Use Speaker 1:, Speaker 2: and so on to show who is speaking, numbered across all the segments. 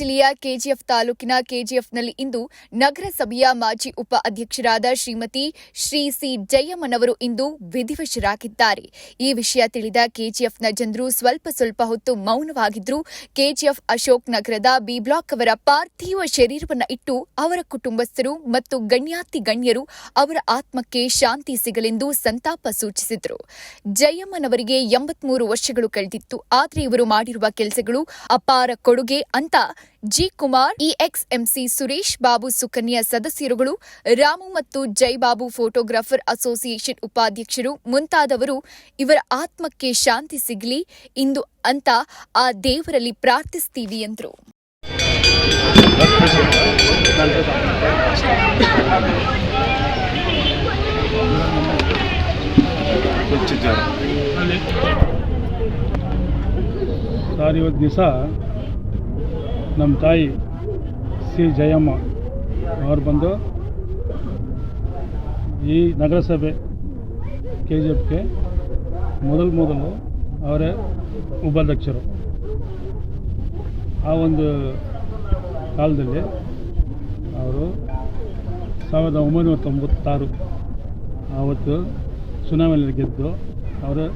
Speaker 1: ಜಿಲ್ಲೆಯ ಕೆಜಿಎಫ್ ತಾಲೂಕಿನ ಕೆಜಿಎಫ್ನಲ್ಲಿ ಇಂದು ನಗರಸಭೆಯ ಮಾಜಿ ಉಪ ಅಧ್ಯಕ್ಷರಾದ ಶ್ರೀಮತಿ ಶ್ರೀ ಸಿ ಜಯಮ್ಮನವರು ಇಂದು ವಿಧಿವಶರಾಗಿದ್ದಾರೆ. ಈ ವಿಷಯ ತಿಳಿದ ಕೆಜಿಎಫ್ನ ಜನರು ಸ್ವಲ್ಪ ಹೊತ್ತು ಮೌನವಾಗಿದ್ರು. ಕೆಜಿಎಫ್ ಅಶೋಕ್ ನಗರದ ಬಿ ಬ್ಲಾಕ್ ಅವರ ಪಾರ್ಥಿವ ಶರೀರವನ್ನು ಇಟ್ಟು ಅವರ ಕುಟುಂಬಸ್ಥರು ಮತ್ತು ಗಣ್ಯರು ಅವರ ಆತ್ಮಕ್ಕೆ ಶಾಂತಿ ಸಿಗಲೆಂದು ಸಂತಾಪ ಸೂಚಿಸಿದರು. ಜಯಮ್ಮನವರಿಗೆ 83 ವರ್ಷಗಳು ಕಳೆದಿತ್ತು. ಆದರೆ ಇವರು ಮಾಡಿರುವ ಕೆಲಸಗಳು ಅಪಾರ ಕೊಡುಗೆ ಅಂತ ಜಿ ಕುಮಾರ್, ಇಎಕ್ಸ್ಎಂಸಿ ಸುರೇಶ್ ಬಾಬು ಸುಕನ್ಯಾ ಸದಸ್ಯರುಗಳು, ರಾಮು ಮತ್ತು ಜೈಬಾಬು ಫೋಟೋಗ್ರಾಫರ್ ಅಸೋಸಿಯೇಷನ್ ಉಪಾಧ್ಯಕ್ಷರು ಮುಂತಾದವರು ಇವರ ಆತ್ಮಕ್ಕೆ ಶಾಂತಿ ಸಿಗಲಿ ಇಂದು ಅಂತ ಆ ದೇವರಲ್ಲಿ ಪ್ರಾರ್ಥಿಸ್ತೀವಿ ಎಂದರು.
Speaker 2: ಸರ್, ಇವತ್ತು ದಿವಸ ನಮ್ಮ ತಾಯಿ ಸಿ ಜಯಮ್ಮ ಅವ್ರು ಬಂದು ಈ ನಗರಸಭೆ ಕೆಜಿಎಫ್ಗೆ ಮೊದಲು ಅವರೇ ಉಪಾಧ್ಯಕ್ಷರು. ಆ ಒಂದು ಕಾಲದಲ್ಲಿ ಅವರು 1996 ಆವತ್ತು ಚುನಾವಣೆಯಲ್ಲಿ ಗೆದ್ದು ಅವರು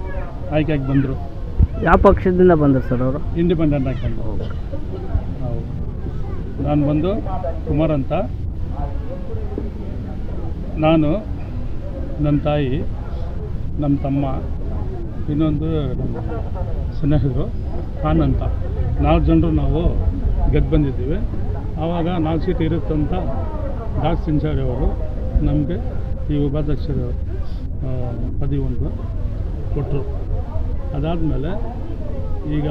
Speaker 2: ಆಯ್ಕೆಯಾಗಿ ಬಂದರು.
Speaker 3: ಯಾವ ಪಕ್ಷದಿಂದ ಬಂದರು ಸರ್ ಅವರು?
Speaker 2: ಇಂಡಿಪೆಂಡೆಂಟ್ ಆಗಿ ಬಂದರು. ನಾನು ಬಂದು ಕುಮಾರ್ ಅಂತ, ನಾನು, ನನ್ನ ತಾಯಿ, ನಮ್ಮ ತಮ್ಮ, ಇನ್ನೊಂದು ನಮ್ಮ ಸ್ನೇಹಿತರು ಖಾನ್ ಅಂತ 4 ಜನರು ನಾವು ಗೆದ್ದು ಬಂದಿದ್ದೀವಿ. ಆವಾಗ 4 ಸೀಟ್ ಇರುತ್ತಂತ ಡಾಕ್ ಸಿಂಚಾರಿ ಅವರು ನಮಗೆ ಈ ಉಪಾಧ್ಯಕ್ಷರ ಪದವಿ ಕೊಟ್ಟರು. ಅದಾದಮೇಲೆ ಈಗ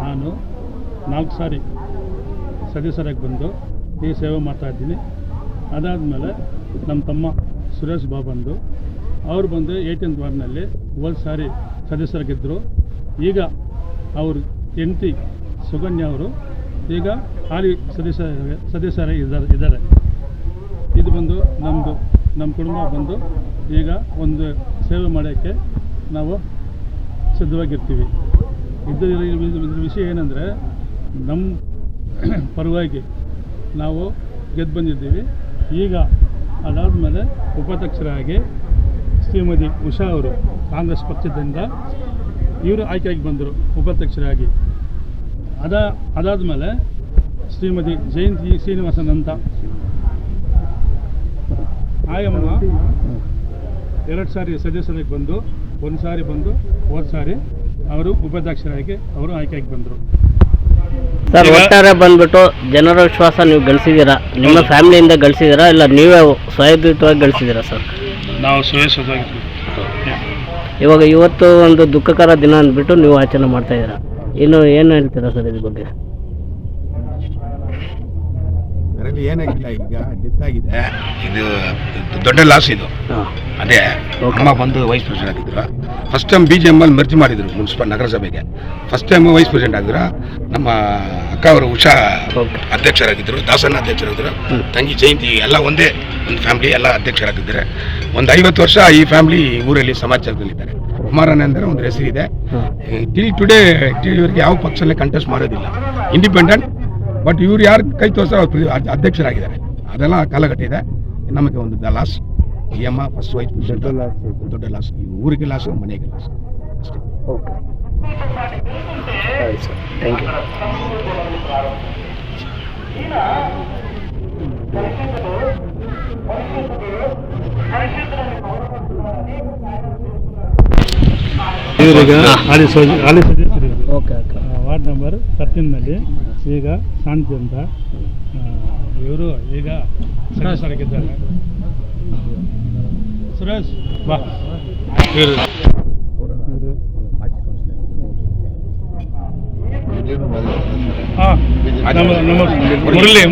Speaker 2: ನಾನು 4 ಸಾರಿ ಸದಸ್ಯರಾಗಿ ಬಂದು ಈ ಸೇವೆ ಮಾಡ್ತಾಯಿದ್ದೀನಿ. ಅದಾದಮೇಲೆ ನಮ್ಮ ತಮ್ಮ ಸುರೇಶ್ ಬಾಬಂದು ಅವರು ಬಂದು 18th ವಾರ್ಡ್ನಲ್ಲಿ ಹೋದ ಸಾರಿ ಸದಸ್ಯರಾಗಿದ್ದರು. ಈಗ ಅವರು ಹೆಂಡತಿ ಸುಕನ್ಯಾ ಅವರು ಈಗ ಹಾಲಿ ಸದಸ್ಯರಾಗಿ ಇದ್ದಾರೆ. ಇದು ಬಂದು ನಮ್ಮ ಕುಟುಂಬ ಬಂದು ಈಗ ಒಂದು ಸೇವೆ ಮಾಡೋಕ್ಕೆ ನಾವು ಸಿದ್ಧವಾಗಿರ್ತೀವಿ. ಇದ್ರ ವಿಷಯ ಏನಂದರೆ, ನಮ್ಮ ಪರವಾಗಿ ನಾವು ಗೆದ್ದು ಬಂದಿದ್ದೀವಿ. ಈಗ ಅದಾದಮೇಲೆ ಉಪಾಧ್ಯಕ್ಷರಾಗಿ ಶ್ರೀಮತಿ ಉಷಾ ಅವರು ಕಾಂಗ್ರೆಸ್ ಪಕ್ಷದಿಂದ ಇವರು ಆಯ್ಕೆಯಾಗಿ ಬಂದರು ಉಪಾಧ್ಯಕ್ಷರಾಗಿ. ಅದಾದಮೇಲೆ ಶ್ರೀಮತಿ ಜಯಂತಿ ಶ್ರೀನಿವಾಸನ್ ಅಂತ ಆಯಮ್ಮ 2 ಸಾರಿ ಸದಸ್ಯರಾಗಿ ಬಂದು, 1 ಸಾರಿ ಬಂದು ಹೋದ ಸಾರಿ ಅವರು ಉಪಾಧ್ಯಕ್ಷರಾಗಿ ಅವರು ಆಯ್ಕೆಯಾಗಿ ಬಂದರು.
Speaker 3: ಸರ್, ಒಟ್ಟಾರೆ ಬಂದ್ಬಿಟ್ಟು ಜನರ ವಿಶ್ವಾಸ ನೀವು ಗಳಿಸಿದ್ದೀರಾ? ನಿಮ್ಮ ಫ್ಯಾಮಿಲಿಯಿಂದ ಗಳಿಸಿದ್ದೀರಾ ಇಲ್ಲ ನೀವೇ ಸ್ವಯಂಪ್ರೇರಿತವಾಗಿ ಗಳಿಸಿದ್ದೀರಾ ಸರ್?
Speaker 2: ನಾವು ಸ್ವಯಂಪ್ರೇರಿತವಾಗಿ.
Speaker 3: ಇವಾಗ ಇವತ್ತು ಒಂದು ದುಃಖಕರ ದಿನ ಅಂದ್ಬಿಟ್ಟು ನೀವು ಆಚರಣೆ ಮಾಡ್ತಾ ಇದ್ದೀರಾ. ಇನ್ನು ಏನು ಹೇಳ್ತೀರಾ ಸರ್ ಇದ್ರ ಬಗ್ಗೆ?
Speaker 4: ಏನಾಗಿಲ್ಲ, ಈಗ ಡೆತ್ ಆಗಿದೆ. ಇದು ದೊಡ್ಡ ಲಾಸ್. ಇದು ಅದೇ ಅಮ್ಮ ಬಂದು ವೈಸ್ ಪ್ರೆಸಿಡೆಂಟ್ ಆಗಿದ್ರು. ಫಸ್ಟ್ ಟೈಮ್ BJML ಮೆರ್ಜ್ ಮಾಡಿದ್ರು ಮುನ್ಸಿಪಲ್ ನಗರಸಭೆಗೆ. ಫಸ್ಟ್ ಟೈಮ್ ವೈಸ್ ಪ್ರೆಸಿಡೆಂಟ್ ಆಗಿದ್ರು. ನಮ್ಮ ಅಕ್ಕ ಅವರು ಉಷಾ ಅಧ್ಯಕ್ಷರಾಗಿದ್ದರು, ದಾಸಣ್ಣ ಅಧ್ಯಕ್ಷರಾಗಿದ್ದರು, ತಂಗಿ ಜಯಂತಿ, ಎಲ್ಲ ಒಂದೇ ಒಂದು ಫ್ಯಾಮಿಲಿ, ಎಲ್ಲ ಅಧ್ಯಕ್ಷರಾಗಿದ್ದಾರೆ. ಒಂದು 50 ವರ್ಷ ಈ ಫ್ಯಾಮಿಲಿ ಊರಲ್ಲಿ ಸಮಾಜದಲ್ಲಿದ್ದಾರೆ. ಕುಮಾರಣ್ಣ ಅಂದರೆ ಒಂದು ಹೆಸರಿದೆ. ಟಿಲ್ ಟುಡೇ ಇವರಿಗೆ ಯಾವ ಪಕ್ಷದಲ್ಲಿ ಕಂಟೆಸ್ಟ್ ಮಾಡೋದಿಲ್ಲ, ಇಂಡಿಪೆಂಡೆಂಟ್. ಬಟ್ ಇವ್ರು ಯಾರು ಕೈ ತೋರಿಸ ಅಧ್ಯಕ್ಷರಾಗಿದ್ದಾರೆ. ಅದೆಲ್ಲ ಕಾಲಘಟ್ಟ ಇದೆ. ನಮಗೆ ಒಂದು ಲಾಸ್. ಈ ಅಮ್ಮ ಫಸ್ಟ್ ವೈಸ್ ಪ್ರೆಸಿಡೆಂಟ್ ದೊಡ್ಡ ಲಾಸ್. ಈ ಊರಿಗೆ ಲಾಸ್, ಮನೆಗೆ ಲಾಸ್ ಅಷ್ಟೇ.
Speaker 3: Okay, sir, thank you.
Speaker 2: ಇವರಿಗೆ ಹಾಲಿ ಸದಸ್ಯರು
Speaker 3: ಓಕೆ
Speaker 2: ವಾರ್ಡ್ ನಂಬರ್ 13ನಲ್ಲಿ ಈಗ ಶಾಂತಿ ಅಂತ ಇವರು ಈಗ ಸದಸ್ಯರಾಗಿದ್ದಾರೆ. ಸುರೇಶ್ ಬಾ. ನಮ್ಮ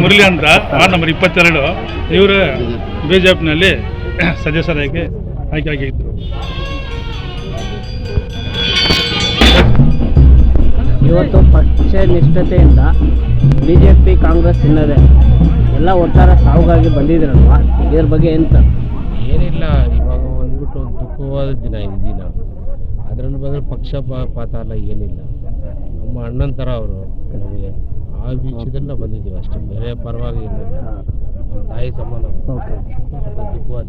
Speaker 2: ಮುರಳಿ ಅಂತ ವಾರ್ಡ್ ನಂಬರ್ 22 ಇವರು BJPನಲ್ಲಿ ಸದಸ್ಯರಾಗಿ ಆಯ್ಕೆಯಾಗಿದ್ದರು.
Speaker 3: ಇವತ್ತು ಪಕ್ಷ ನಿಷ್ಠತೆಯಿಂದ BJP ಕಾಂಗ್ರೆಸ್ ಇನ್ನದೇ ಎಲ್ಲ ಒಟ್ಟಾರೆ ಸಾವುಗಾಗಿ ಬಂದಿದ್ರಲ್ವ, ಇದ್ರ ಬಗ್ಗೆ ಎಂತ?
Speaker 5: ಏನಿಲ್ಲ, ಇವಾಗ ಬಂದ್ಬಿಟ್ಟು ಒಂದು ದುಃಖವಾದ ದಿನ ಈ ದಿನ. ಅದರಲ್ಲಿ ಬಂದರೆ ಪಕ್ಷಪಾತ ಎಲ್ಲ ಏನಿಲ್ಲ. ನಮ್ಮ ಅಣ್ಣನ ಥರ ಅವರು ನಮಗೆ ಆ ವಿಷಯದಲ್ಲಿ ನಾವು ಬಂದಿದ್ದೀವಿ ಅಷ್ಟೇ, ಬೇರೆ ಪರವಾಗಿ ಏನಿಲ್ಲ.
Speaker 3: ಹಾಂ
Speaker 5: ನಮ್ಮ ತಾಯಿ ಸಂಬಂಧ
Speaker 3: ಓಕೆ
Speaker 5: ದುಃಖವಾದ